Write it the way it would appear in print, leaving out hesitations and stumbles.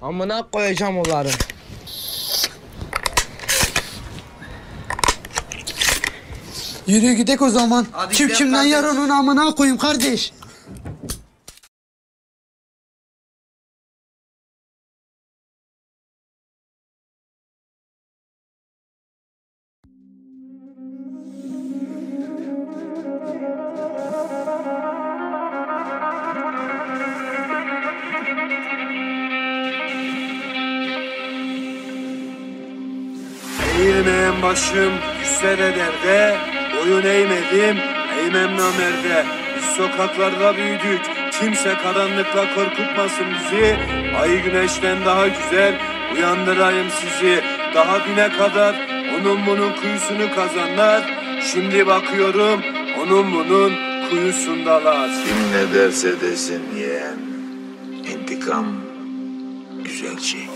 Amına koyacağım onları. Yürü gidek o zaman. Hadi Kim gidelim kimden kardeş. yer onun amına koyayım kardeş. Eğilmeyen başım düşse de derde, boyun eğmedim, eğmem namerde. Biz sokaklarda büyüdük, kimse karanlıkla korkutmasın bizi. Ay güneşten daha güzel, uyandırayım sizi. Daha düne kadar onun bunun kuyusunu kazanlar. Şimdi bakıyorum, onun bunun kuyusundalar. Kim ne derse desin yeğen, intikam güzel şey.